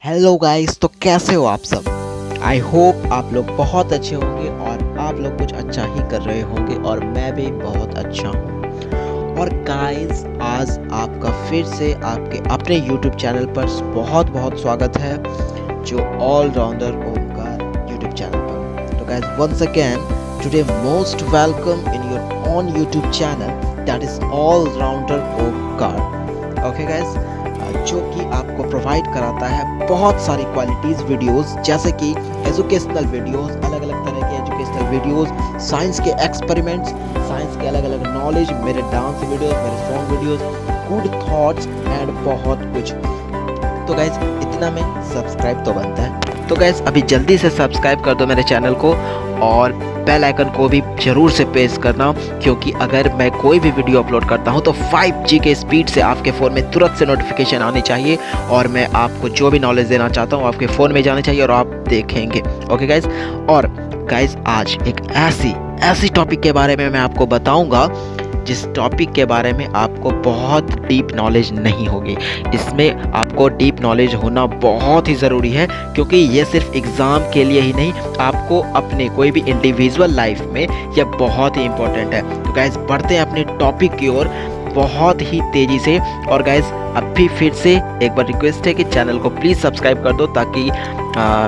Hello guys, तो कैसे हो आप सब। आई होप आप लोग बहुत अच्छे होंगे और आप लोग कुछ अच्छा ही कर रहे होंगे और मैं भी बहुत अच्छा हूँ। और गाइस, आज आपका फिर से आपके अपने यूट्यूब चैनल पर बहुत बहुत स्वागत है, जो ऑलराउंडर ओमकार यूट्यूब चैनल पर। तो guys, once again today most welcome in your own YouTube channel, that is all rounder Omkar. Okay guys, जो कि आपको प्रोवाइड कराता है बहुत सारी क्वालिटीज़ वीडियोस, जैसे कि एजुकेशनल वीडियोस, अलग अलग तरह के एजुकेशनल वीडियोस, साइंस के एक्सपेरिमेंट्स, साइंस के अलग अलग नॉलेज, मेरे डांस वीडियोस, मेरे song videos, good thoughts and बहुत कुछ। तो गाइज, इतना में सब्सक्राइब तो बनता है। तो गाइज, अभी जल्दी से सब्सक्राइब कर दो मेरे चैनल को और बेल आइकन को भी ज़रूर से प्रेस करना, क्योंकि अगर मैं कोई भी वीडियो अपलोड करता हूं तो 5G के स्पीड से आपके फ़ोन में तुरंत से नोटिफिकेशन आनी चाहिए और मैं आपको जो भी नॉलेज देना चाहता हूं आपके फ़ोन में जाना चाहिए और आप देखेंगे। ओके गाइज, और गाइज आज एक ऐसी टॉपिक के बारे में मैं आपको बताऊंगा जिस टॉपिक के बारे में आपको बहुत डीप नॉलेज नहीं होगी। इसमें आपको डीप नॉलेज होना बहुत ही ज़रूरी है, क्योंकि ये सिर्फ एग्ज़ाम के लिए ही नहीं, आपको अपने कोई भी इंडिविजुअल लाइफ में यह बहुत ही इम्पोर्टेंट है। तो गाइज़, बढ़ते हैं अपने टॉपिक की ओर बहुत ही तेज़ी से। और गाइज़, अभी फिर से एक बार रिक्वेस्ट है कि चैनल को प्लीज़ सब्सक्राइब कर दो, ताकि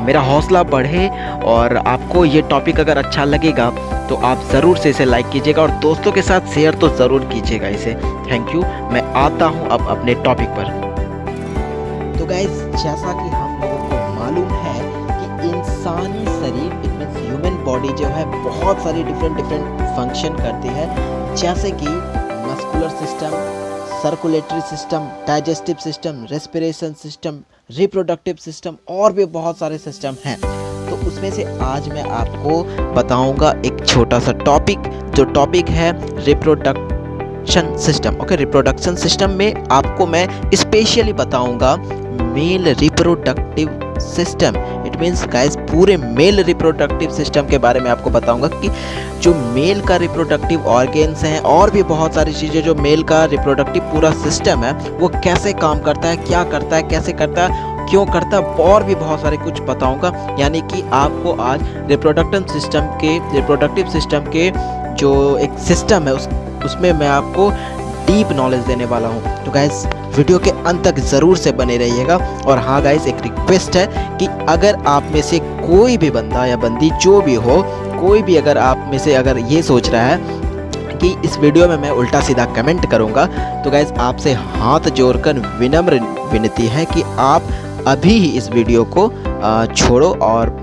मेरा हौसला बढ़े। और आपको ये टॉपिक अगर अच्छा लगेगा तो आप ज़रूर से इसे लाइक कीजिएगा और दोस्तों के साथ शेयर तो ज़रूर कीजिएगा इसे। Thank you. मैं आता हूँ अब अपने टॉपिक पर। तो गाइज, जैसा कि हम लोगों को मालूम है कि इंसानी शरीर, इट मीन्स ह्यूमन बॉडी जो है, बहुत सारी डिफरेंट फंक्शन करती है, जैसे कि muscular system, circulatory system, digestive system, respiration system, reproductive system और भी बहुत सारे सिस्टम हैं। तो उसमें से आज मैं आपको बताऊंगा एक छोटा सा टॉपिक, जो टॉपिक है reproduction system. Okay, reproduction system में आपको मैं स्पेशली बताऊंगा male reproductive system. It means guys, पूरे मेल रिप्रोडक्टिव सिस्टम के बारे में आपको बताऊंगा कि जो मेल का रिप्रोडक्टिव ऑर्गेन्स हैं और भी बहुत सारी चीज़ें, जो मेल का रिप्रोडक्टिव पूरा सिस्टम है वो कैसे काम करता है, क्या करता है, कैसे करता है, क्यों करता है, और भी बहुत सारे कुछ बताऊंगा। यानी कि आपको आज रिप्रोडक्टिव सिस्टम के जो एक सिस्टम है उसमें मैं आपको डीप नॉलेज देने वाला हूँ। तो गाइस, वीडियो के अंत तक ज़रूर से बने रहिएगा। और हाँ गाइस, एक रिक्वेस्ट है कि अगर आप में से कोई भी बंदा या बंदी जो भी हो, कोई भी अगर आप में से अगर ये सोच रहा है कि इस वीडियो में मैं उल्टा सीधा कमेंट करूँगा, तो गाइस आपसे हाथ जोड़कर विनम्र विनती है कि आप अभी ही इस वीडियो को छोड़ो और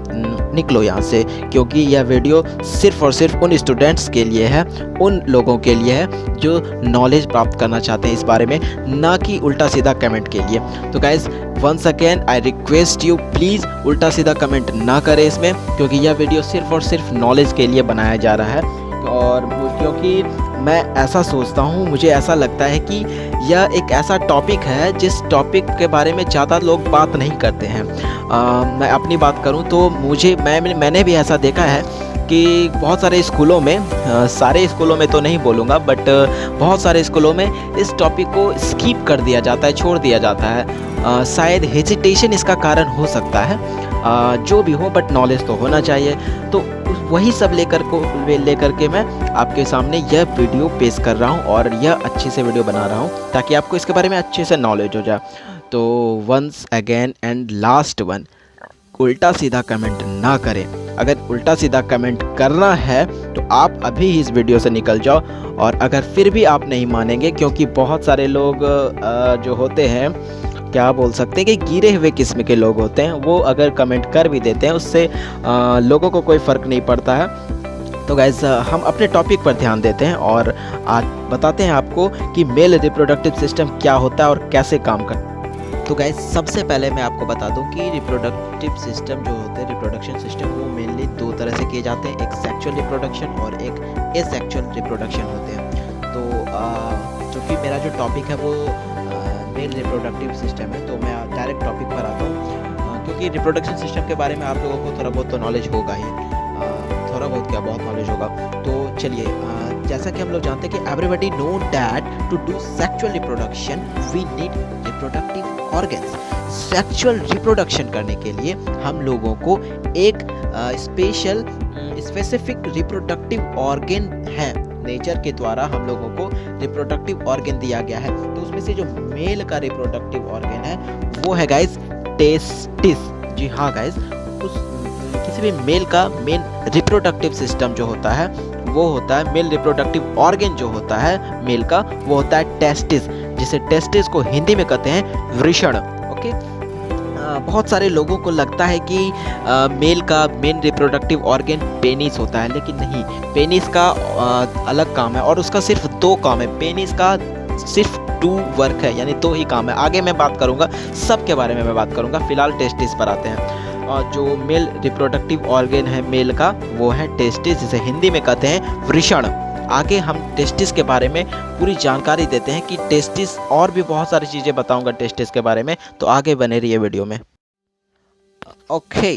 निकलो यहाँ से, क्योंकि यह वीडियो सिर्फ और सिर्फ उन स्टूडेंट्स के लिए है, उन लोगों के लिए है जो नॉलेज प्राप्त करना चाहते हैं इस बारे में, ना कि उल्टा सीधा कमेंट के लिए। तो guys, once again I request you, please उल्टा सीधा कमेंट ना करें इसमें, क्योंकि यह वीडियो सिर्फ और सिर्फ नॉलेज के लिए बनाया जा रहा है। और क्योंकि मैं ऐसा सोचता हूँ, मुझे ऐसा लगता है कि यह एक ऐसा टॉपिक है जिस टॉपिक के बारे में ज़्यादा लोग बात नहीं करते हैं। मैं अपनी बात करूँ तो मैंने भी ऐसा देखा है कि बहुत सारे स्कूलों में, सारे स्कूलों में तो नहीं बोलूँगा, बट बहुत सारे स्कूलों में इस टॉपिक को स्किप कर दिया जाता है, छोड़ दिया जाता है। शायद हेजिटेशन इसका कारण हो सकता है, जो भी हो, बट नॉलेज तो होना चाहिए। तो वही सब लेकर के मैं आपके सामने यह वीडियो पेश कर रहा हूँ और यह अच्छे से वीडियो बना रहा हूँ, ताकि आपको इसके बारे में अच्छे से नॉलेज हो जाए। तो once again and last one, उल्टा सीधा कमेंट ना करें। अगर उल्टा सीधा कमेंट करना है तो आप अभी ही इस वीडियो से निकल जाओ। और अगर फिर भी आप नहीं मानेंगे, क्योंकि बहुत सारे लोग जो होते हैं, क्या बोल सकते हैं कि गिरे हुए किस्म के लोग होते हैं, वो अगर कमेंट कर भी देते हैं उससे लोगों को कोई फ़र्क नहीं पड़ता है। तो गाइस, हम अपने टॉपिक पर ध्यान देते हैं और आज बताते हैं आपको कि मेल रिप्रोडक्टिव सिस्टम क्या होता है और कैसे काम करता है। तो गाइस, सबसे पहले मैं आपको बता दूं कि रिप्रोडक्टिव सिस्टम जो होते हैं, रिप्रोडक्शन सिस्टम, वो मेनली दो तरह से किए जाते हैं, एक सेक्सुअल रिप्रोडक्शन और एक एसेक्सुअल रिप्रोडक्शन होते हैं। तो चूँकि मेरा जो टॉपिक है वो मेल रिप्रोडक्टिव सिस्टम है, तो मैं डायरेक्ट टॉपिक पर आता हूँ, क्योंकि रिप्रोडक्शन सिस्टम के बारे में आप लोगों को थोड़ा बहुत तो नॉलेज होगा ही, थोड़ा बहुत क्या, बहुत नॉलेज होगा। तो चलिए, जैसा कि हम लोग जानते हैं कि everybody know that to do sexual reproduction we need reproductive organs. Sexual reproduction करने के लिए हम लोगों को एक स्पेशल स्पेसिफिक रिप्रोडक्टिव ऑर्गन है, नेचर के द्वारा हम लोगों को रिप्रोडक्टिव ऑर्गन दिया गया है। तो उसमें से जो मेल का रिप्रोडक्टिव ऑर्गन है वो है गाइस टेस्टिस। जी हाँ गाइस, उस किसी भी मेल का मेन रिप्रोडक्टिव सिस्टम जो होता है वो होता है, मेल रिप्रोडक्टिव ऑर्गन जो होता है मेल का वो होता है टेस्टिस, जिसे टेस्टिस को हिंदी में कहते हैं वृषण। ओके, बहुत सारे लोगों को लगता है कि मेल का मेन रिप्रोडक्टिव ऑर्गन पेनिस होता है, लेकिन नहीं, पेनिस का अलग काम है और उसका सिर्फ 2 काम है। पेनिस का सिर्फ 2 वर्क है, यानी 2 ही काम है। आगे मैं बात करूंगा, सब के बारे में मैं बात करूंगा, फिलहाल टेस्टिस पर आते हैं। और जो मेल रिप्रोडक्टिव ऑर्गन है मेल का वो है टेस्टिस, जिसे हिंदी में कहते हैं वृषण। आगे हम टेस्टिस के बारे में पूरी जानकारी देते हैं कि टेस्टिस, और भी बहुत सारी चीज़ें बताऊंगा टेस्टिस के बारे में, तो आगे बने रहिए वीडियो में। Okay,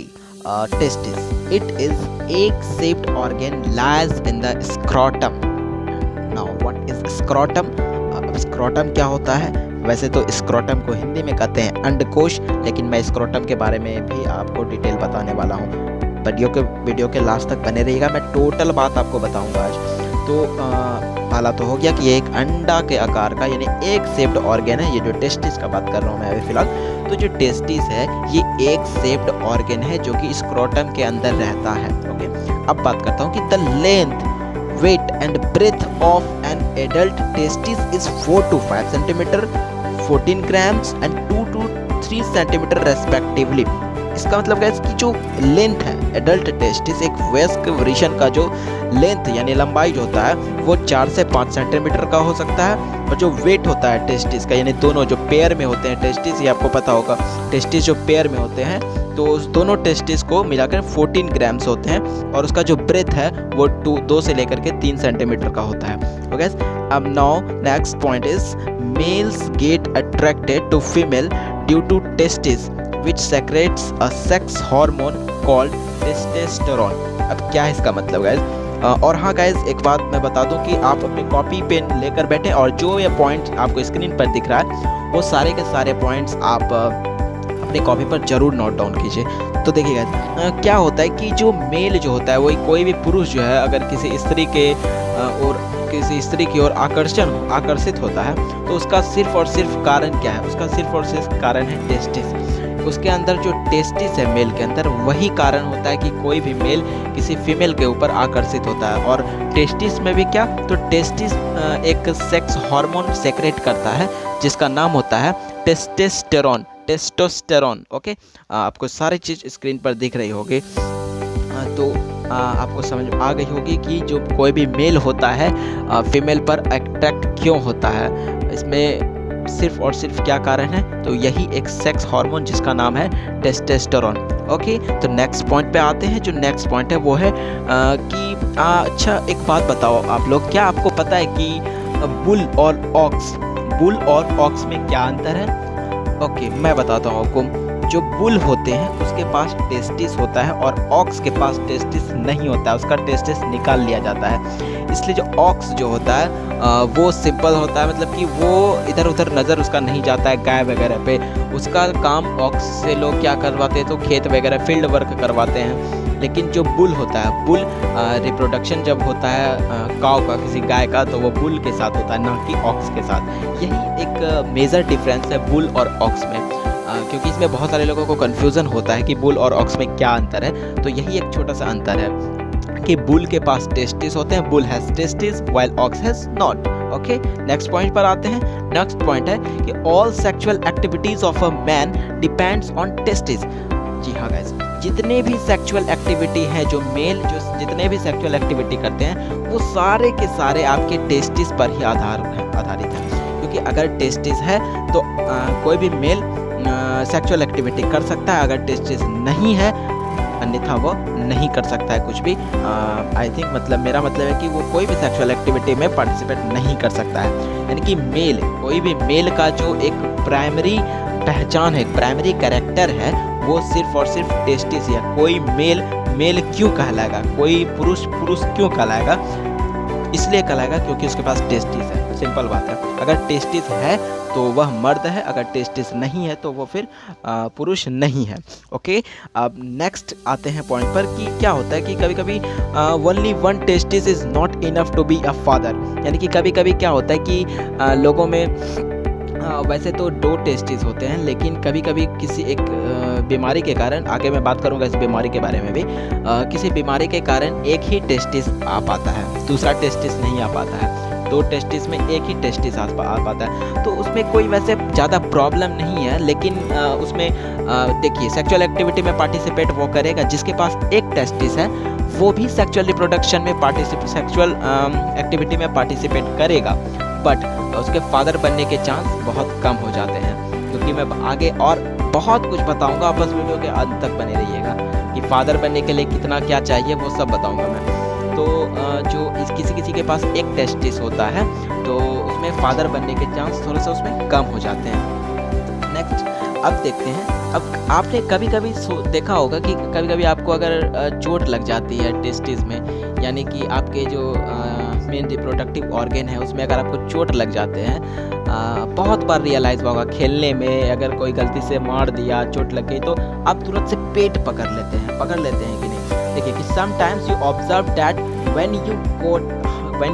testis, it is egg shaped organ lies in the scrotum. Now what is scrotum? अब स्क्रोटम क्या होता है? वैसे तो स्क्रोटम को हिंदी में कहते हैं अंडकोश, लेकिन मैं स्क्रोटम के बारे में भी आपको डिटेल बताने वाला हूँ। वीडियो के लास्ट तक बने रहिएगा, मैं टोटल बात आपको बताऊंगा आज। तो पहला तो हो गया कि ये एक अंडा के आकार का यानी एग शेप्ड ऑर्गन है, ये जो टेस्टिस का बात कर रहा हूँ मैं अभी फिलहाल। तो जो टेस्टिस है ये एग शेप्ड ऑर्गन है जो कि स्क्रोटम के अंदर रहता है। ओके, अब बात करता हूँ कि the length, weight and breadth of an adult testis is 4 to 5 centimeter, 14 grams and 2 to 3 centimeter respectively. इसका मतलब क्या है, इसकी जो लेंथ है एडल्ट टेस्टिस, एक वयस्क वृषण का जो लेंथ यानी लंबाई जो होता है वो 4 से 5 सेंटीमीटर का हो सकता है। और जो वेट होता है टेस्टिस का, यानी दोनों जो पेयर में होते हैं टेस्टिस, ये आपको पता होगा, टेस्टिस जो पेयर में होते हैं तो उस दोनों टेस्टिस को मिलाकर 14 ग्राम्स होते हैं। और उसका जो ब्रेथ है वो 2 से लेकर के 3 सेंटीमीटर का होता है। ओके, अब now next point is males get attracted to female due to testis which secretes a sex hormone called testosterone. अब क्या है इसका मतलब गाइस? और हाँ गाइस, एक बात मैं बता दूं कि आप अपनी कॉपी पेन लेकर बैठे और जो ये पॉइंट्स आपको स्क्रीन पर दिख रहा है वो सारे के सारे पॉइंट्स आप अपनी कॉपी पर जरूर नोट डाउन कीजिए। तो देखिए गाइस, क्या होता है कि जो मेल जो होता है वो कोई भी पुरुष जो है अगर किसी स्त्री के और किसी स्त्री की ओर आकर्षित होता है तो उसका सिर्फ और सिर्फ कारण क्या है? उसका सिर्फ और सिर्फ कारण है टेस्टिस। उसके अंदर जो टेस्टिस है मेल के अंदर, वही कारण होता है कि कोई भी मेल किसी फीमेल के ऊपर आकर्षित होता है। और टेस्टिस में भी क्या, तो टेस्टिस एक सेक्स हार्मोन सेक्रेट करता है जिसका नाम होता है टेस्टोस्टेरोन। ओके, आपको सारी चीज़ स्क्रीन पर दिख रही होगी, तो आपको समझ आ गई होगी कि जो कोई भी मेल होता है फीमेल पर अट्रैक्ट क्यों होता है। इसमें सिर्फ और सिर्फ क्या कारण है, तो यही एक सेक्स हार्मोन जिसका नाम है टेस्टोस्टेरोन। ओके, तो नेक्स्ट पॉइंट पे आते हैं। जो नेक्स्ट पॉइंट है वो है कि अच्छा एक बात बताओ आप लोग, क्या आपको पता है कि बुल और ऑक्स में क्या अंतर है? ओके, मैं बताता हूँ आपको। जो बुल होते हैं उसके पास टेस्टिस होता है और ऑक्स के पास टेस्टिस नहीं होता है, उसका टेस्टिस निकाल लिया जाता है। इसलिए जो ऑक्स जो होता है वो सिंपल होता है, मतलब कि वो इधर उधर नज़र उसका नहीं जाता है गाय वगैरह पे। उसका काम ऑक्स से लोग क्या करवाते हैं, तो खेत वगैरह फील्ड वर्क करवाते हैं। लेकिन जो बुल होता है, बुल रिप्रोडक्शन जब होता है काव का, किसी गाय का, तो वो बुल के साथ होता है, ना कि ऑक्स के साथ। यही एक मेजर डिफरेंस है बुल और ऑक्स में, क्योंकि इसमें बहुत सारे लोगों को कन्फ्यूज़न होता है कि बुल और ऑक्स में क्या अंतर है। तो यही एक छोटा सा अंतर है कि बुल के पास टेस्टिस होते हैं, bull has testis while ox has not. Okay, next point पर आते हैं। नेक्स्ट पॉइंट है कि all sexual activities of a man depends on testis. जी हाँ गाइस, जितने भी सेक्सुअल एक्टिविटी हैं, जो मेल जो जितने भी सेक्सुअल एक्टिविटी करते हैं वो सारे के सारे आपके टेस्टिस पर ही आधारित है। क्योंकि अगर टेस्टिस है तो कोई भी मेल सेक्सुअल एक्टिविटी कर सकता है, अगर टेस्टिस नहीं है अन्यथा वो नहीं कर सकता है कुछ भी। आई थिंक मतलब मेरा मतलब है कि वो कोई भी सेक्सुअल एक्टिविटी में पार्टिसिपेट नहीं कर सकता है। यानी कि मेल, कोई भी मेल का जो एक प्राइमरी पहचान है, प्राइमरी कैरेक्टर है, वो सिर्फ और सिर्फ टेस्टिस है। कोई मेल क्यों कहलाएगा, कोई पुरुष क्यों कहलाएगा? इसलिए कहलाएगा क्योंकि उसके पास टेस्टिस है, सिंपल बात है। अगर टेस्टिस है तो वह मर्द है, अगर टेस्टिस नहीं है तो वो फिर पुरुष नहीं है। ओके, अब नेक्स्ट आते हैं पॉइंट पर कि क्या होता है कि कभी कभी only one testis is not enough to be a father, यानी कि कभी कभी क्या होता है कि लोगों में वैसे तो 2 टेस्टिस होते हैं, लेकिन कभी कभी किसी एक बीमारी के कारण, आगे मैं बात करूंगा इस बीमारी के बारे में भी, किसी बीमारी के कारण एक ही टेस्टिस आ पाता है, दूसरा टेस्टिस नहीं आ पाता है। 2 टेस्टिस में एक ही टेस्टिस आ पाता है, तो उसमें कोई वैसे ज़्यादा प्रॉब्लम नहीं है। लेकिन उसमें देखिए, सेक्सुअल एक्टिविटी में पार्टिसिपेट वो करेगा जिसके पास एक टेस्टिस है, वो भी सेक्सुअल रिप्रोडक्शन में सेक्सुअल एक्टिविटी में पार्टिसिपेट करेगा, बट उसके फादर बनने के चांस बहुत कम हो जाते हैं। क्योंकि मैं आगे और बहुत कुछ बताऊंगा, आप बस वीडियो के अंत तक बने रहिएगा कि फादर बनने के लिए कितना क्या चाहिए, वो सब बताऊंगा मैं। तो जो किसी के पास एक टेस्टिस होता है तो उसमें फादर बनने के चांस थोड़ा सा उसमें कम हो जाते हैं। नेक्स्ट अब देखते हैं, अब आपने कभी कभी देखा होगा कि कभी कभी आपको अगर चोट लग जाती है टेस्टिस में, यानी कि आपके जो मेन रिप्रोडक्टिव ऑर्गन है उसमें अगर आपको चोट लग जाते हैं, बहुत बार रियलाइज़ होगा खेलने में अगर कोई गलती से मार दिया, चोट लग गई, तो आप तुरंत से पेट पकड़ लेते हैं कि नहीं। देखिए कि sometimes you observe that when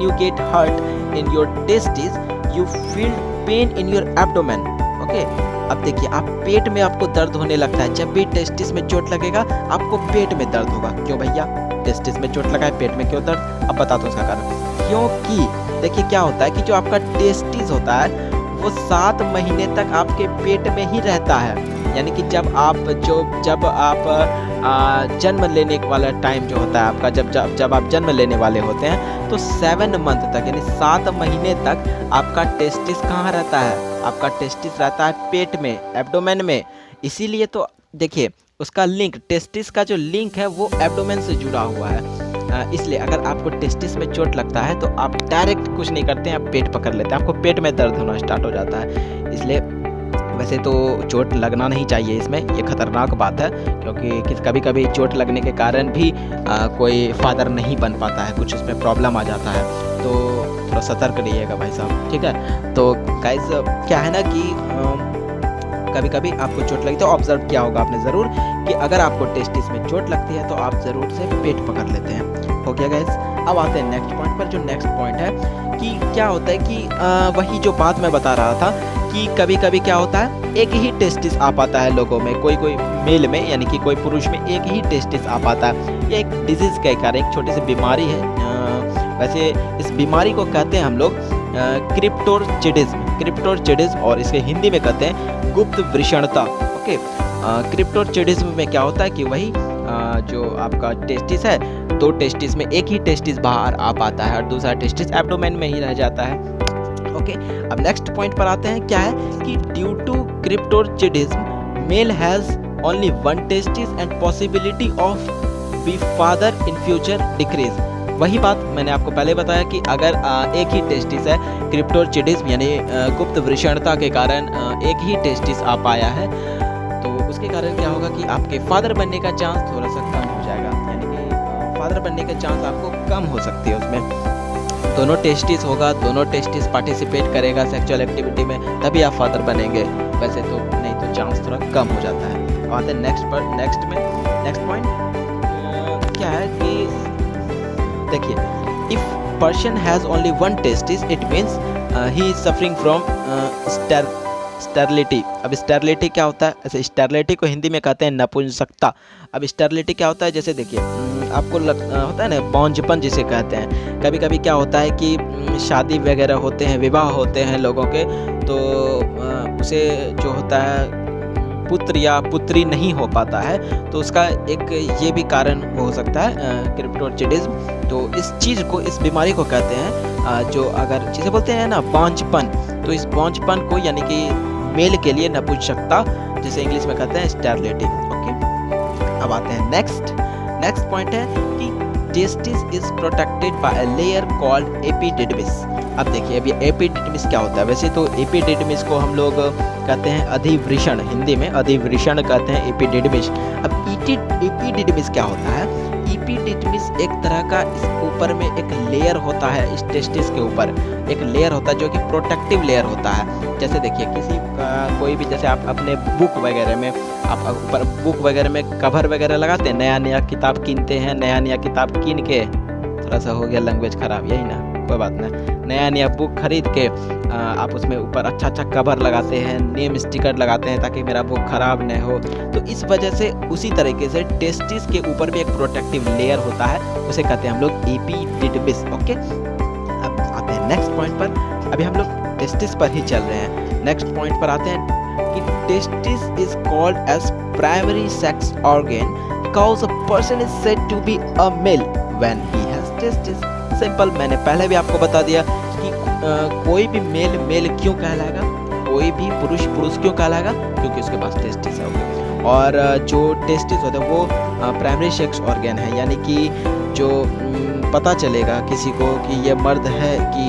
you get hurt in your testis you feel pain in your abdomen. Okay, अब देखिए, आप पेट में आपको दर्द होने लगता है। जब भी टेस्टिस में चोट लगेगा आपको पेट में दर्द होगा। क्यों भैया, टेस्टिस में चोट लगा है, पेट में क्यों दर्द? अब बता दो उसका कारण। क्योंकि देखिए क्या होता है कि जो आपका टेस्टिस होता है वो 7 महीने तक आपके पेट में ही रहता है। यानी कि जब आप जन्म लेने वाला टाइम जो होता है आपका, जब आप जन्म लेने वाले होते हैं, तो 7 मंथ तक यानी 7 महीने तक आपका टेस्टिस कहाँ रहता है? आपका टेस्टिस रहता है पेट में, एब्डोमेन में। इसीलिए तो देखिए उसका लिंक, टेस्टिस का जो लिंक है वो एब्डोमेन से जुड़ा हुआ है। इसलिए अगर आपको टेस्टिस में चोट लगता है तो आप डायरेक्ट कुछ नहीं करते हैं, आप पेट पकड़ लेते हैं, आपको पेट में दर्द होना स्टार्ट हो जाता है। इसलिए वैसे तो चोट लगना नहीं चाहिए इसमें, ये खतरनाक बात है, क्योंकि कभी कभी चोट लगने के कारण भी कोई फादर नहीं बन पाता है, कुछ उसमें प्रॉब्लम आ जाता है। तो थोड़ा सतर्क रहिएगा भाई साहब, ठीक है। तो गाइस क्या है ना कि कभी कभी आपको चोट लगी तो ऑब्जर्व किया होगा आपने ज़रूर कि अगर आपको टेस्टिस में चोट लगती है तो आप ज़रूर से पेट पकड़ लेते हैं। हो गया गाइस, अब आते हैं नेक्स्ट पॉइंट पर। जो नेक्स्ट पॉइंट है कि क्या होता है कि वही जो बात मैं बता रहा था कि कभी कभी क्या होता है, एक ही टेस्टिस आ पाता है लोगों में, कोई मेल में यानी कि कोई पुरुष में एक ही टेस्टिस आ पाता है। ये एक डिजीज़ का कारण, एक छोटी सी बीमारी है। वैसे इस बीमारी को कहते हैं हम लोग क्रिप्टोरचिडिज्म, और इसके हिंदी में कहते हैं गुप्त वृषणता। ओके, क्रिप्टोरचिडिज्म में क्या होता है कि वही जो आपका टेस्टिस है, 2 टेस्टिस में एक ही टेस्टिस बाहर आ पाता है और दूसरा टेस्टिस एब्डोमेन में ही रह जाता है। ओके, अब नेक्स्ट पॉइंट पर आते हैं। क्या है कि due to cryptorchidism male has only 1 testis and possibility of be father in future decrease. वही बात मैंने आपको पहले बताया कि अगर एक ही टेस्टिस है, क्रिप्टोरचिडिज्म यानी गुप्त वृषणता के कारण एक ही टेस्टिस आ पाया है, तो उसके कारण क्या होगा कि आपके फादर बनने का चांस थोड़ा सा कम हो जाएगा। यानी कि फादर बनने का चांस आपको कम हो सकती है। उसमें दोनों टेस्टिस होगा, दोनों टेस्टिस पार्टिसिपेट करेगा सेक्सुअल एक्टिविटी में, तभी आप फादर बनेंगे, वैसे तो नहीं तो चांस थोड़ा कम हो जाता है। आते हैं नेक्स्ट पॉइंट क्या है कि देखिए, if person has only 1 testis it means he is suffering from sterility. अब स्टेरिलिटी क्या होता है? ऐसे स्टेरिलिटी को हिंदी में कहते हैं नपुंसकता। अब स्टेरिलिटी क्या होता है? जैसे देखिए आपको होता है ना बांझपन जिसे कहते हैं। कभी कभी क्या होता है कि शादी वगैरह होते हैं, विवाह होते हैं लोगों के, तो उसे जो होता है पुत्र या पुत्री नहीं हो पाता है, तो उसका एक ये भी कारण हो सकता है क्रिप्टोरचिडिज्म। तो इस चीज़ को, इस बीमारी को कहते हैं जो अगर जिसे बोलते हैं ना बांझपन, तो इस बांझपन को यानी कि मेल के लिए नपुंसकता, जिसे इंग्लिश में कहते हैं स्टेरिलिटी। ओके, अब आते हैं नेक्स्ट पॉइंट है कि testis is protected by a layer called epididymis. अब देखिए, अब ये एपिडिडमिस क्या होता है? वैसे तो एपिडिडमिस को हम लोग कहते हैं अधिवृषण, हिंदी में अधिवृषण कहते हैं एपिडिडमिस। अब एपिडिडमिस क्या होता है? एपिडिडमिस एक तरह का इस ऊपर में एक लेयर होता है, इस टेस्टिस के ऊपर एक लेयर होता है जो कि प्रोटेक्टिव लेयर होता है। जैसे देखिए किसी कोई भी, जैसे आप अपने बुक वगैरह में, आप ऊपर बुक वगैरह में कवर वगैरह लगाते हैं, नया नया किताब कीनते हैं, नया नया किताब कीन के, थोड़ा सा हो गया लैंग्वेज खराब, यही ना, कोई बात नहीं, नया नया बुक खरीद के आप उसमें ऊपर अच्छा अच्छा कवर लगाते हैं, नेम स्टिकर लगाते हैं ताकि मेरा बुक खराब न हो। तो इस वजह से उसी तरीके से टेस्टिस के ऊपर भी एक प्रोटेक्टिव लेयर होता है, उसे कहते हैं हम लोग एपिडिडमिस। ओके, अब आते हैं नेक्स्ट पॉइंट पर। अभी हम लोग टेस्टिस पर ही चल रहे हैं, नेक्स्ट पॉइंट पर आते हैं कि testis is called as primary sex organ because a person is said to be a male when he has testis. Simple, मैंने पहले भी आपको बता दिया कि कोई भी मेल मेल क्यों कहलाएगा, कोई भी पुरुष पुरुष क्यों कहलाएगा, क्योंकि उसके पास टेस्टिस है। और जो टेस्टिस होता है वो प्राइमरी सेक्स ऑर्गन है, यानी कि जो पता चलेगा किसी को कि ये मर्द है कि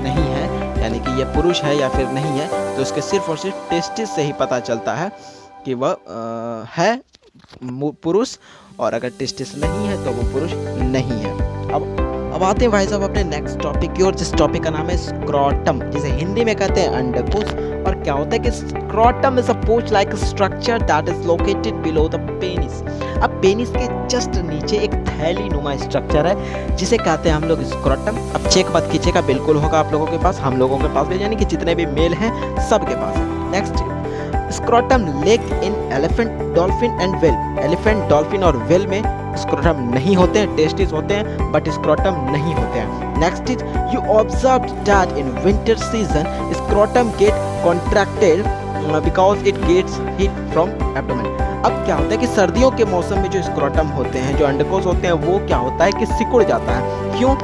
नहीं है, यानी कि ये पुरुष है या फिर नहीं है, तो उसके सिर्फ और सिर्फ टेस्टिस से ही पता चलता है कि वह है पुरुष, और अगर टेस्टिस नहीं है तो वो पुरुष नहीं है। अब आते हैं भाई साहब अपने नेक्स्ट टॉपिक की ओर, जिस टॉपिक का नाम है स्क्रोटम, जिसे हिंदी में कहते हैं अंडकोश। और क्या होता है कि स्क्रोटम इज अ पोच like structure that is located below the penis. अब पेनिस के जस्ट नीचे एक थैली नुमा स्ट्रक्चर है जिसे कहते हैं हम लोग स्क्रोटम। अब चेक मत कीजिएगा, बिल्कुल होगा आप लोगों के पास, हम लोगों के पास भी, यानी कि जितने भी मेल हैं सबके पास है। Next, scrotum lake in elephant, dolphin and whale. Elephant, dolphin और व्हेल में स्क्रोटम नहीं होते हैं, टेस्टिस होते हैं बट स्क्रोटम नहीं होते हैं। Next is you observe that in winter season scrotum get contracted because it gets heat from abdomen. अब क्या होता है कि सर्दियों के मौसम में जो स्क्रोटम होते हैं, जो अंडकोश होते हैं, वो क्या होता है कि सिकुड़ जाता है। क्यों?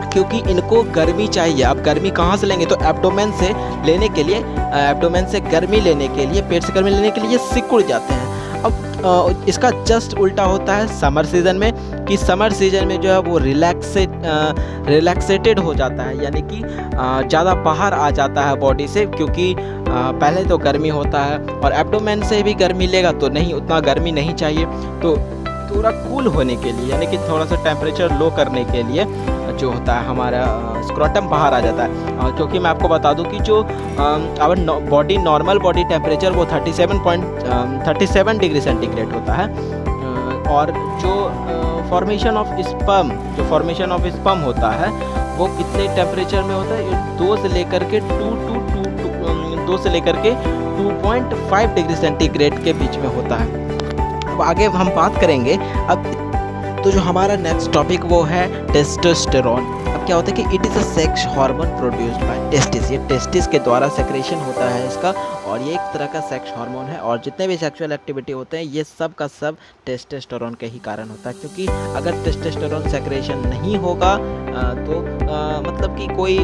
क्योंकि इनको गर्मी चाहिए। अब गर्मी कहाँ से लेंगे? तो एब्डोमेन से लेने के लिए, एब्डोमेन से गर्मी लेने के लिए, पेट से गर्मी लेने के लिए सिकुड़ जाते हैं। अब इसका जस्ट उल्टा होता है समर सीजन में, कि समर सीजन में जो है वो रिलैक्सेटेड हो जाता है, यानी कि ज़्यादा बाहर आ जाता है बॉडी से, क्योंकि पहले तो गर्मी होता है और एब्डोमेन से भी गर्मी लेगा तो नहीं, उतना गर्मी नहीं चाहिए, तो थोड़ा कूल होने के लिए, यानी कि थोड़ा सा टेम्परेचर लो करने के लिए जो होता है हमारा स्क्रोटम बाहर आ जाता है। क्योंकि मैं आपको बता दूं कि जो our body normal body temperature वो 37 डिग्री सेंटीग्रेड होता है, और जो फॉर्मेशन ऑफ स्पर्म होता है वो कितने टेम्परेचर में होता है? 2 से लेकर के 2.5 डिग्री सेंटीग्रेड के बीच में होता है। अब आगे हम बात करेंगे। अब तो जो हमारा नेक्स्ट टॉपिक वो है टेस्टोस्टेरोन। अब क्या होता है कि it is a sex hormone produced by testis. ये टेस्टिस के द्वारा सेक्रेशन होता है इसका, और ये एक तरह का सेक्स हार्मोन है, और जितने भी सेक्सुअल एक्टिविटी होते हैं ये सब का सब टेस्टोस्टेरोन के ही कारण होता है। क्योंकि अगर टेस्टोस्टेरोन सेक्रेशन नहीं होगा तो मतलब कि कोई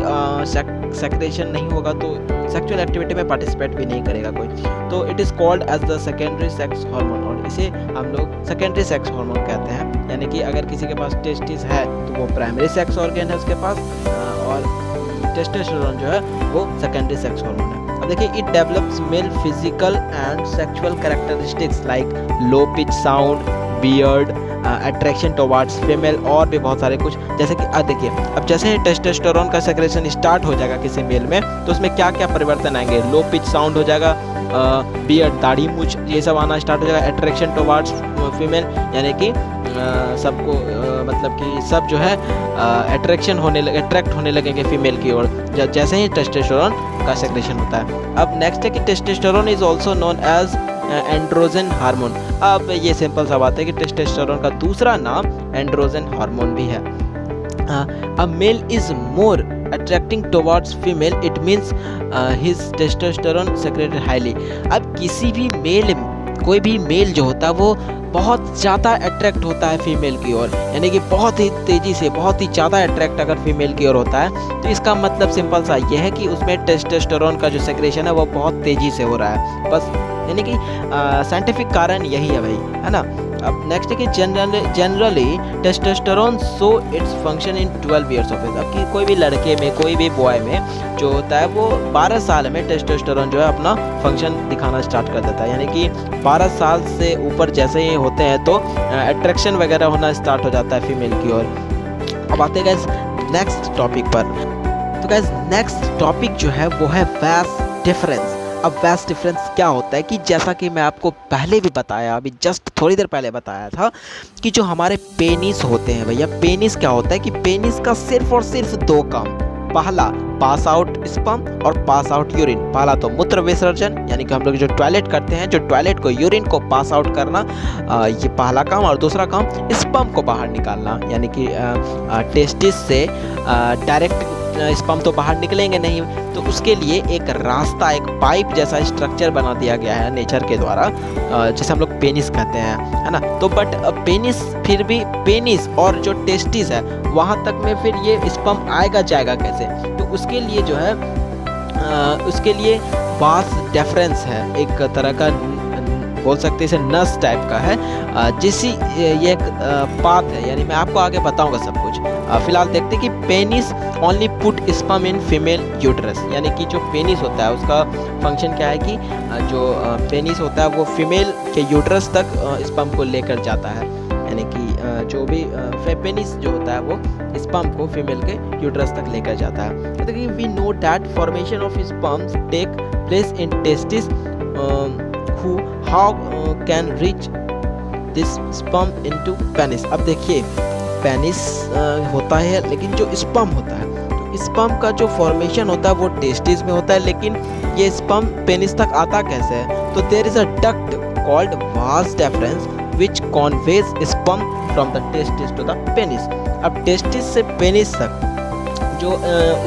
सेक्रेशन नहीं होगा तो सेक्सुअल एक्टिविटी में पार्टिसिपेट भी नहीं करेगा कोई, तो it is called as the secondary sex hormone, और इसे हम लोग सेकेंडरी सेक्स हार्मोन कहते हैं। यानी कि अगर किसी के पास टेस्टिस है तो वो प्राइमरी सेक्स ऑर्गन है उसके पास, और टेस्टोस्टेरोन जो है वो सेकेंडरी सेक्स हार्मोन है। अब देखिए, it develops male physical and sexual characteristics like low pitch sound, beard, attraction towards female, और भी बहुत सारे कुछ। जैसे कि देखिए, अब जैसे ही टेस्टोस्टेरोन का सेक्रेशन स्टार्ट हो जाएगा किसी मेल में, तो उसमें क्या क्या परिवर्तन आएंगे? लो पिच साउंड हो जाएगा, बियर्ड, दाढ़ी मूछ, ये सब आना स्टार्ट हो जाएगा, अट्रैक्शन टुवर्ड्स फीमेल, यानी कि सबको मतलब कि सब जो है अट्रैक्ट होने लगेंगे फीमेल की ओर जैसे ही टेस्टोस्टेरोन का सेक्रेशन होता है। अब नेक्स्ट है कि testosterone is also known as androgen hormone. अब ये सिंपल सा बात है कि टेस्टोस्टेरोन का दूसरा नाम एंड्रोजन हार्मोन भी है। A male is more attracting towards female, it means his testosterone secreted highly। अब किसी भी मेल, कोई भी मेल जो होता है वो बहुत ज़्यादा अट्रैक्ट होता है फीमेल की ओर, यानी कि बहुत ही तेज़ी से, बहुत ही ज़्यादा अट्रैक्ट अगर फीमेल की ओर होता है, तो इसका मतलब सिंपल सा ये है कि उसमें टेस्टोस्टेरोन का जो सेक्रेशन है वो बहुत तेज़ी से हो रहा है, बस। यानी कि साइंटिफिक कारण यही है भाई, है ना। अब नेक्स्ट है कि generally testosterone show its function in 12 years of age. अब कि कोई भी लड़के में, कोई भी बॉय में जो होता है वो 12 साल में टेस्टोस्टेरोन जो है अपना फंक्शन दिखाना स्टार्ट कर देता है। यानी कि 12 साल से ऊपर जैसे ही होते हैं तो अट्रैक्शन वगैरह होना स्टार्ट हो जाता है फीमेल की ओर। अब आते हैं गाइस नेक्स्ट टॉपिक पर। तो गाइस नेक्स्ट टॉपिक जो है वो है वास डिफरेंस। अब वास डिफरेंस क्या होता है कि जैसा कि मैं आपको पहले भी बताया, अभी जस्ट थोड़ी देर पहले बताया था कि जो हमारे पेनिस होते हैं भैया, पेनिस क्या होता है कि पेनिस का सिर्फ और सिर्फ 2 काम। पहला पास आउट स्पर्म और पास आउट यूरिन। पहला तो मूत्र विसर्जन, यानी कि हम लोग जो टॉयलेट करते हैं, जो टॉयलेट को, यूरिन को पास आउट करना, ये पहला काम। और दूसरा काम स्पर्म को बाहर निकालना, यानी कि टेस्टिस से डायरेक्ट स्पर्म तो बाहर निकलेंगे नहीं, तो उसके लिए एक रास्ता, एक पाइप जैसा स्ट्रक्चर बना दिया गया है नेचर के द्वारा, जैसे हम लोग पेनिस कहते हैं, है ना। तो बट पेनिस, फिर भी पेनिस और जो टेस्टिस है वहाँ तक में फिर ये स्पर्म आएगा जाएगा कैसे? तो उसके लिए जो है उसके लिए वास डिफरेंस है, एक तरह का बोल सकते हैं इसे नस टाइप का है, जिसी ये एक पाथ है। यानी मैं आपको आगे बताऊंगा सब कुछ। फिलहाल देखते हैं कि penis only put sperm in female uterus. यानी कि जो पेनिस होता है उसका फंक्शन क्या है कि जो पेनिस होता है वो फीमेल के यूट्रस तक स्पर्म को लेकर जाता है। यानी कि जो भी पेनिस जो होता है वो स्पर्म को फीमेल के यूट्रस तक लेकर जाता है। तो we know that formation of sperms take place in testis, how can reach this sperm into penis। अब देखिए पेनिस होता है, लेकिन जो स्पर्म होता है, तो स्पर्म का जो फॉर्मेशन होता है वो टेस्टिस में होता है, लेकिन ये स्पर्म पेनिस तक आता कैसे है? तो there is a duct called vas deferens which conveys sperm from the testis to the penis। अब टेस्टिस से पेनिस तक जो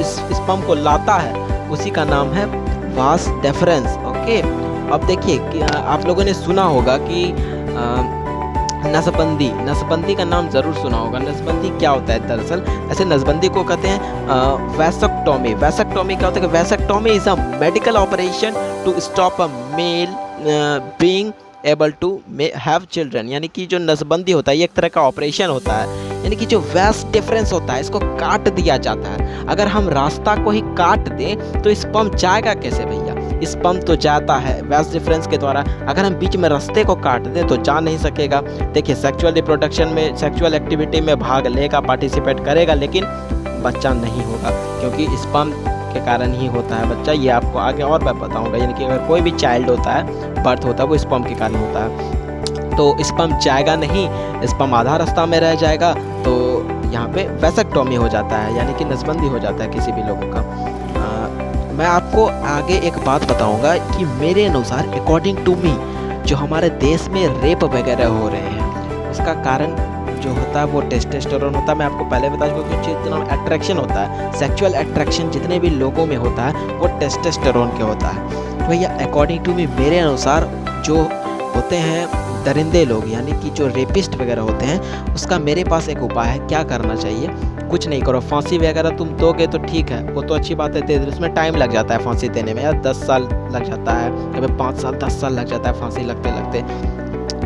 इस स्पर्म को लाता है उसी का नाम है वास डिफरेंस। ओके, अब देखिए कि आप लोगों ने सुना होगा कि नसबंदी का नाम ज़रूर सुना होगा। नसबंदी क्या होता है? दरअसल ऐसे नसबंदी को कहते हैं वैसेक्टोमी। वैसेक्टोमी क्या होता है? Vasectomy is a medical operation to stop a male being able to have children. यानी कि जो नसबंदी होता है ये एक तरह का ऑपरेशन होता है। यानी कि जो वास डिफरेंस होता है इसको काट दिया जाता है। अगर हम रास्ता को ही काट दें तो स्पर्म जाएगा कैसे भैया? स्पर्म तो जाता है वास डिफरेंस के द्वारा। अगर हम बीच में रास्ते को काट दें तो जा नहीं सकेगा। देखिए सेक्सुअल रिप्रोडक्शन में, सेक्सुअल एक्टिविटी में भाग लेगा, पार्टिसिपेट करेगा, लेकिन बच्चा नहीं होगा, क्योंकि स्पर्म के कारण ही होता है बच्चा। ये आपको आगे और मैं बताऊंगा। यानी कि अगर कोई भी चाइल्ड होता है, बर्थ होता है, वो स्पर्म के कारण होता है। तो स्पर्म जाएगा नहीं, स्पर्म आधा रास्ता में रह जाएगा, तो यहाँ पे वैसेक्टोमी हो जाता है, यानी कि नसबंदी हो जाता है किसी भी लोगों का। मैं आपको आगे एक बात बताऊंगा कि मेरे अनुसार अकॉर्डिंग टू मी जो हमारे देश में रेप वगैरह हो रहे हैं उसका कारण जो होता है वो टेस्टोस्टेरोन होता है। मैं आपको पहले बता चुका हूँ कि जितना अट्रैक्शन होता है, सेक्सुअल अट्रैक्शन जितने भी लोगों में होता है वो टेस्टोस्टेरोन के होता है। तो भैया अकॉर्डिंग टू मी, मेरे अनुसार जो होते हैं दरिंदे लोग, यानी कि जो रेपिस्ट वगैरह होते हैं, उसका मेरे पास एक उपाय है। क्या करना चाहिए? कुछ नहीं करो, फांसी वगैरह तुम दोगे तो ठीक है, वो तो अच्छी बात है, दे दो। उसमें टाइम लग जाता है फांसी देने में यार, 10 साल लग जाता है, कभी 5 साल 10 साल लग जाता है फांसी लगते लगते।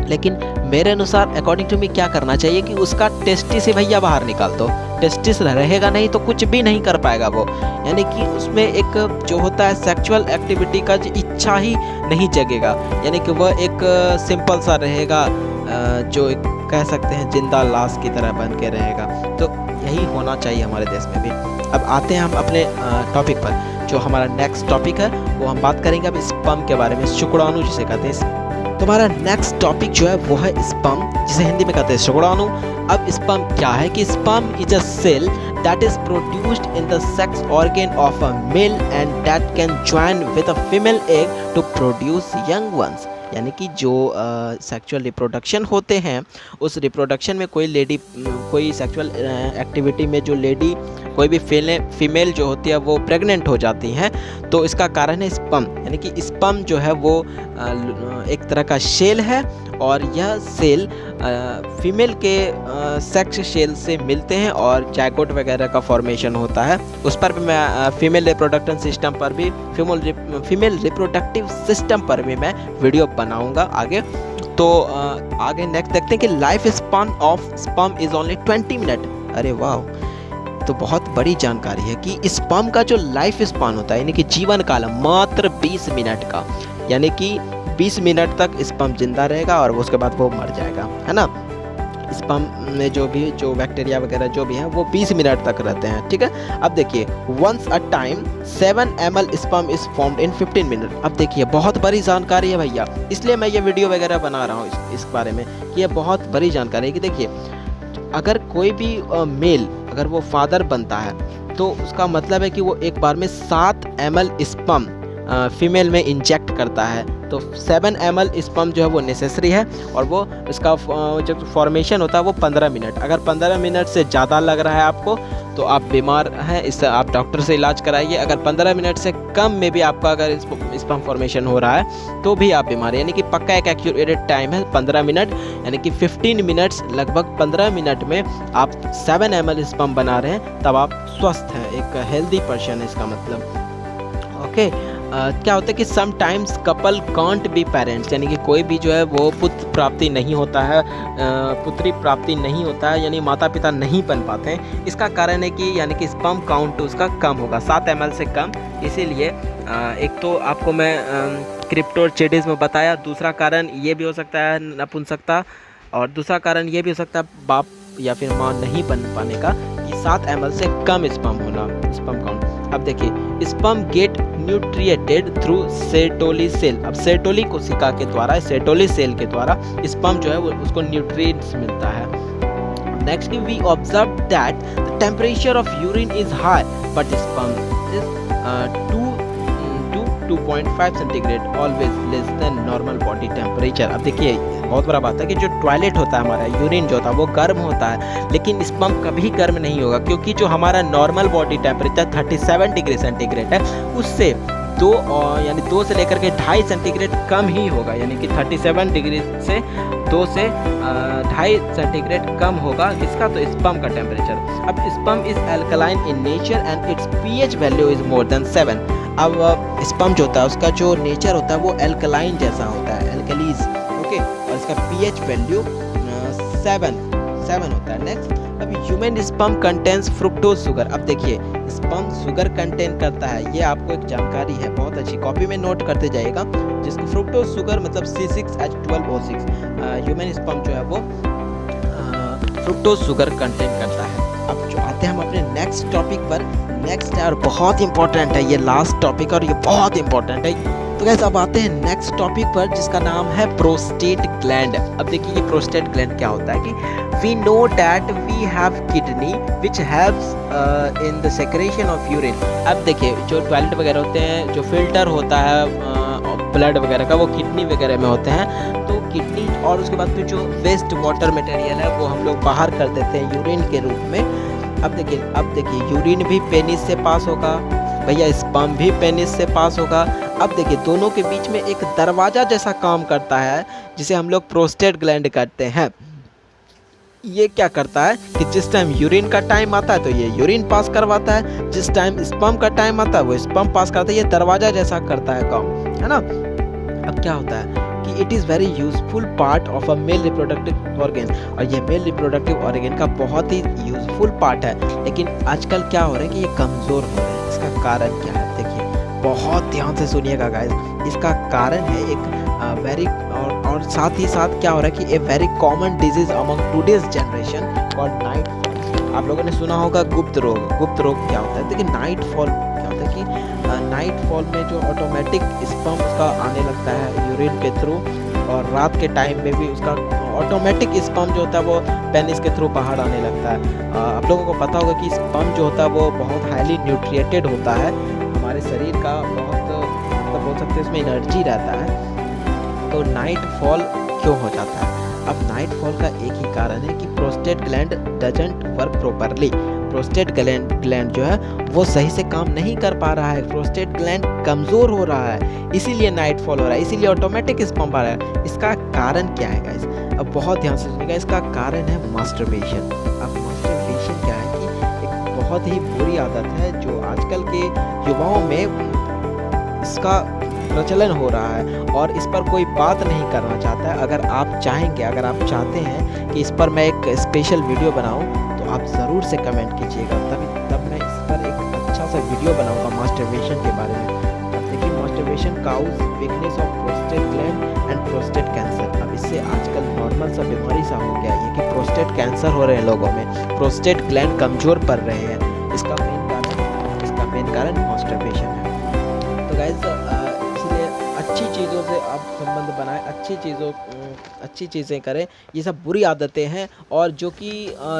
लेकिन मेरे अनुसार अकॉर्डिंग टू मी क्या करना चाहिए कि उसका टेस्टिस ही भैया बाहर निकाल दो। टेस्टिस रहेगा नहीं तो कुछ भी नहीं कर पाएगा वो। यानी कि उसमें एक जो होता है सेक्सुअल एक्टिविटी का जो इच्छा ही नहीं जगेगा। यानी कि वह एक सिंपल सा रहेगा, जो एक कह सकते हैं जिंदा लाश की तरह बन के रहेगा। तो यही होना चाहिए हमारे देश में भी। अब आते हैं हम अपने टॉपिक पर। जो हमारा नेक्स्ट टॉपिक है वो हम बात करेंगे अब स्पर्म के बारे में, शुक्राणु जिसे कहते हैं। तो हमारा नेक्स्ट टॉपिक जो है वो है स्पर्म, जिसे हिंदी में कहते हैं शुक्राणु। अब स्पर्म क्या है कि sperm is a cell that is produced in the sex organ of a male and that can join with a female egg to produce young ones। यानी कि जो सेक्सुअल रिप्रोडक्शन होते हैं उस रिप्रोडक्शन में कोई सेक्सुअल एक्टिविटी में जो लेडी, कोई भी फीमेल जो होती है वो प्रेग्नेंट हो जाती हैं, तो इसका कारण है स्पर्म। यानी कि स्पर्म जो है वो एक तरह का सेल है और यह सेल फीमेल के सेक्स सेल से मिलते हैं और जाइगोट वगैरह का फॉर्मेशन होता है। उस पर भी मैं फीमेल रिप्रोडक्टिव सिस्टम पर भी फीमेल रिप्रोडक्टिव सिस्टम पर भी मैं वीडियो बनाऊंगा आगे। तो आगे नेक्स्ट देखते हैं कि life span of sperm is only 20 minute. अरे वाह, तो बहुत बड़ी जानकारी है कि स्पर्म का जो लाइफ स्पान होता है यानी कि जीवन काल मात्र 20 मिनट का, यानी कि 20 मिनट तक स्पर्म जिंदा रहेगा और उसके बाद वो मर जाएगा, है ना। स्पर्म में जो बैक्टीरिया वगैरह जो भी है वो 20 मिनट तक रहते हैं, ठीक है। अब देखिए, once a time 7 ml sperm is formed in 15 minute. अब देखिए, बहुत बड़ी जानकारी है भैया, इसलिए मैं ये वीडियो वगैरह बना रहा हूँ इस बारे में कि ये बहुत बड़ी जानकारी है कि देखिए, अगर कोई भी मेल अगर वो फादर बनता है तो उसका मतलब है कि वो एक बार में 7 ml स्पर्म फीमेल में इंजेक्ट करता है। तो 7 ml स्पर्म जो है वो नेसेसरी है और वो इसका जो फॉर्मेशन होता है वो 15 मिनट। अगर 15 मिनट से ज़्यादा लग रहा है आपको तो आप बीमार हैं, इससे आप डॉक्टर से इलाज कराइए। अगर 15 मिनट से कम में भी आपका अगर स्पर्म फॉर्मेशन हो रहा है तो भी आप बीमार हैं, यानी कि पक्का एक एक्यूरेट टाइम है 15 मिनट, यानी कि 15 मिनट्स, लगभग 15 मिनट में आप 7 ml स्पर्म बना रहे हैं, तब आप स्वस्थ हैं, एक हेल्दी पर्सन है इसका मतलब। ओके, क्या होता है कि sometimes couple can't be parents, यानी कि कोई भी जो है वो पुत्र प्राप्ति नहीं होता है, पुत्री प्राप्ति नहीं होता है, यानी माता पिता नहीं बन पाते हैं। इसका कारण है कि यानी कि स्पर्म काउंट उसका कम होगा, 7 ml से कम। इसीलिए एक तो आपको मैं क्रिप्टोचिडिस में बताया, दूसरा कारण ये भी हो सकता है नपुंसकता, और दूसरा कारण ये भी हो सकता है बाप या फिर माँ नहीं बन पाने का, कि 7 ml से कम स्पर्म होना, स्पर्म काउंट। अब देखिए, sperm get nutriated through Sertoli cell. अब सेटोली कोशिका के द्वारा, सेटोली सेल के द्वारा स्पर्म जो है वो उसको न्यूट्रिएंट्स मिलता है। Next, we observe that the temperature of urine is high but sperm is 2.5 centigrade, always less than normal body temperature. अब देखिए, बहुत बड़ा बात है कि जो टॉयलेट होता है हमारा, यूरिन जो होता है वो गर्म होता है, लेकिन स्पर्म कभी गर्म नहीं होगा, क्योंकि जो हमारा normal body temperature 37 degree centigrade है, उससे 2 से लेकर के 2.5 सेंटीग्रेड कम ही होगा, यानी कि 37 डिग्री से 2 से 2.5 सेंटीग्रेड कम होगा किसका, तो स्पर्म का टेम्परेचर। अब sperm is alkaline in nature and it's pH value is more than 7। अब स्पर्म जो होता है उसका जो नेचर होता है वो एल्कलाइन जैसा होता है, एल्कलीज, ओके, और इसका pH वैल्यू 7 होता है। नेक्स्ट, अब human sperm contains fructose sugar. अब देखिए, स्पर्म शुगर कंटेन करता है, ये आपको एक जानकारी है, बहुत अच्छी, कॉपी में नोट करते जाइएगा, जिसको फ्रुक्टोज शुगर मतलब C6H12O6। ह्यूमन स्पर्म जो है वो फ्रुक्टोज शुगर कंटेन करता है। अब जो आते हैं हम अपने नेक्स्ट टॉपिक पर, नेक्स्ट है और बहुत इंपॉर्टेंट है ये लास्ट टॉपिक, और ये बहुत इंपॉर्टेंट है। तो गाइस, अब आते हैं नेक्स्ट टॉपिक पर, जिसका नाम है प्रोस्टेट ग्लैंड। अब देखिए, ये प्रोस्टेट ग्लैंड क्या होता है कि we know that we have kidney which helps in the secretion of urine. अब देखिए, जो टॉयलेट वगैरह होते हैं, जो फिल्टर होता है ब्लड वगैरह का, वो किडनी वगैरह में होते हैं। तो किडनी और उसके बाद फिर जो वेस्ट वाटर मटेरियल है वो हम लोग बाहर कर देते हैं यूरिन के रूप में। अब देखिए, यूरिन भी पेनिस से पास होगा भैया, स्पर्म भी पेनिस से पास होगा। अब देखिए, दोनों के बीच में एक दरवाज़ा जैसा काम करता है, जिसे हम लोग प्रोस्टेट ग्लैंड कहते हैं। ये क्या करता है कि जिस टाइम यूरिन का टाइम आता है तो ये यूरिन पास करवाता है, जिस टाइम स्पर्म का टाइम आता है वो स्पर्म पास करता है। ये दरवाज़ा जैसा करता है काम, है ना। अब क्या होता है कि it is very useful part of a male reproductive organ, और ये मेल रिप्रोडक्टिव ऑर्गन का बहुत ही यूजफुल पार्ट है। लेकिन आजकल क्या हो रहा है कि ये कमज़ोर हो रहे हैं। इसका कारण क्या है, देखिए, बहुत ध्यान से सुनिएगा गाइस। इसका कारण है एक वेरी और साथ ही साथ क्या हो रहा है कि a very common disease among today's generation called night fall. आप लोगों ने सुना होगा गुप्त रोग। गुप्त रोग क्या होता है, देखिए, नाइट फॉल क्या होता है कि नाइट फॉल में जो ऑटोमेटिक स्पर्म उसका आने लगता है यूरिन के थ्रू, और रात के टाइम में भी उसका ऑटोमेटिक स्पर्म जो होता है वो पेनिस के थ्रू बाहर आने लगता है। आप लोगों को पता होगा कि स्पर्म जो होता है वो बहुत हाईली न्यूट्रिएटेड होता है, हमारे शरीर का बहुत मतलब बोल सकते हैं उसमें एनर्जी रहता है। तो नाइट फॉल क्यों हो जाता है? अब नाइट फॉल का एक ही कारण है कि prostate gland doesn't work properly. Prostate gland जो है वो सही से काम नहीं कर पा रहा है, प्रोस्टेट ग्लैंड कमज़ोर हो रहा है, इसीलिए नाइट फॉल हो रहा है, इसीलिए ऑटोमेटिक स्पर्म आ रहा है। इसका कारण क्या है गाइस? अब बहुत ध्यान से सुनिएगा, इसका कारण है मास्टरबेशन। अब मास्टरबेशन क्या है कि एक बहुत ही बुरी आदत है जो आजकल के युवाओं में इसका प्रचलन हो रहा है और इस पर कोई बात नहीं करना चाहता है। अगर आप चाहेंगे, अगर आप चाहते हैं कि इस पर मैं एक स्पेशल वीडियो बनाऊं, तो आप ज़रूर से कमेंट कीजिएगा, तब मैं इस पर एक अच्छा सा वीडियो बनाऊंगा मास्टरबेशन के बारे में। अब देखिए, masturbation cause weakness of prostate gland and prostate cancer. अब इससे आजकल नॉर्मल सा बीमारी सा हो गया है कि प्रोस्टेट कैंसर हो रहे हैं लोगों में, प्रोस्टेट ग्लैंड कमज़ोर पड़ रहे हैं। इसका मेन कारण मास्टरबेशन है। तो गाइस, इसलिए अच्छी चीज़ों से आप संबंध बनाएं, अच्छी चीज़ें करें। ये सब बुरी आदतें हैं और जो कि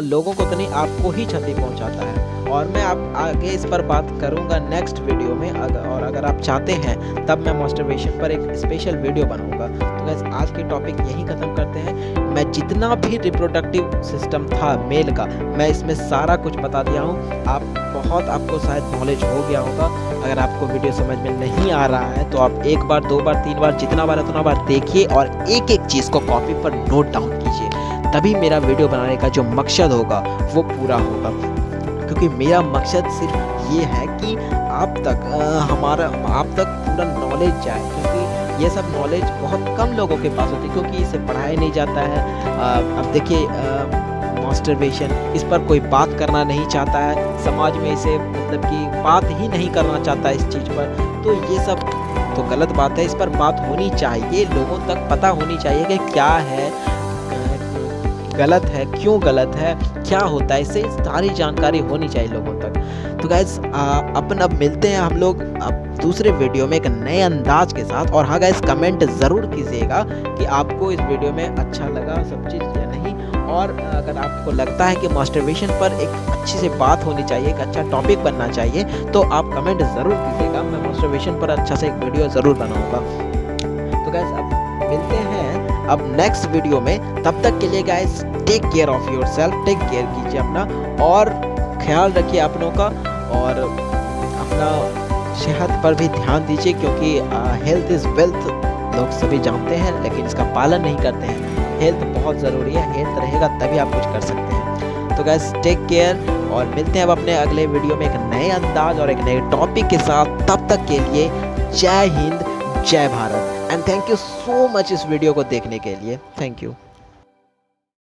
लोगों को तो नहीं, आपको ही क्षति पहुंचाता है। और मैं आप आगे इस पर बात करूंगा नेक्स्ट वीडियो में, और अगर आप चाहते हैं तब मैं मास्टरबेशन पर एक स्पेशल वीडियो बनाऊंगा। तो गाइस, आज के टॉपिक यहीं ख़त्म करते हैं। मैं जितना भी रिप्रोडक्टिव सिस्टम था मेल का, मैं इसमें सारा कुछ बता दिया हूँ। आपको शायद नॉलेज हो गया होगा। अगर आपको वीडियो समझ में नहीं आ रहा है तो आप एक बार, दो बार, तीन बार, जितना बार उतना बार देखिए और एक एक चीज़ को कॉपी पर नोट डाउन कीजिए, तभी मेरा वीडियो बनाने का जो मकसद होगा वो पूरा होगा। क्योंकि मेरा मकसद सिर्फ ये है कि आप तक पूरा नॉलेज जाए, क्योंकि ये सब नॉलेज बहुत कम लोगों के पास होती है, क्योंकि इसे पढ़ाया नहीं जाता है। अब देखिए, मास्टरबेशन, इस पर कोई बात करना नहीं चाहता है, समाज में इसे मतलब कि बात ही नहीं करना चाहता इस चीज़ पर। तो ये सब तो गलत बात है, इस पर बात होनी चाहिए, लोगों तक पता होनी चाहिए कि क्या है, गलत है, क्यों गलत है, क्या होता है, इससे सारी जानकारी होनी चाहिए लोगों तक। तो गाइस, अब मिलते हैं हम लोग अब दूसरे वीडियो में एक नए अंदाज के साथ। और हाँ गाइस, कमेंट ज़रूर कीजिएगा कि आपको इस वीडियो में अच्छा लगा सब चीज़ या नहीं। और अगर आपको लगता है कि मास्टरबेशन पर एक अच्छी सी बात होनी चाहिए, एक अच्छा टॉपिक बनना चाहिए, तो आप कमेंट ज़रूर कीजिएगा। मैं मास्टरबेशन पर अच्छा सा एक वीडियो ज़रूर बनाऊँगा। तो गाइस, अब मिलते हैं अब नेक्स्ट वीडियो में। तब तक के लिए guys, take care of yourself, take care कीजिए अपना और ख्याल रखिए अपनों का, और अपना सेहत पर भी ध्यान दीजिए, क्योंकि हेल्थ इज़ वेल्थ लोग सभी जानते हैं, लेकिन इसका पालन नहीं करते हैं। हेल्थ बहुत ज़रूरी है, हेल्थ रहेगा तभी आप कुछ कर सकते हैं। तो गाइस, टेक केयर और मिलते हैं अब अपने अगले वीडियो में एक नए अंदाज और एक नए टॉपिक के साथ। तब तक के लिए जय हिंद, जय Bharat, and thank you so much इस वीडियो को देखने के लिए। Thank you.